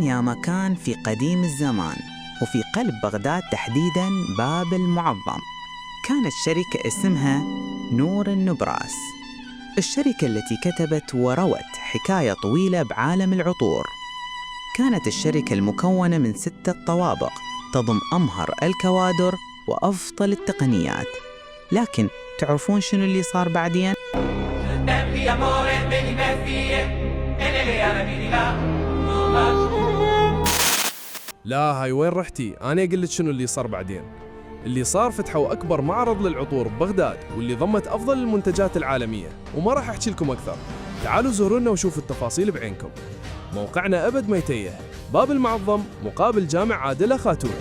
كان يا مكان في قديم الزمان وفي قلب بغداد تحديداً باب المعظم. كانت شركة اسمها نور النبراس، الشركة التي كتبت وروت حكاية طويلة بعالم العطور. كانت الشركة المكونة من 6 طوابق تضم أمهر الكوادر وأفضل التقنيات. لكن تعرفون شنو اللي صار بعدين؟ لا هاي وين رحتي؟ أنا أقول لك شنو اللي صار بعدين. اللي صار فتحوا أكبر معرض للعطور ببغداد، واللي ضمت أفضل المنتجات العالمية، وما راح أحكي لكم أكثر. تعالوا زورونا وشوفوا التفاصيل بعينكم. موقعنا أبد ما يتيه، باب المعظم مقابل جامع عادلة خاتون.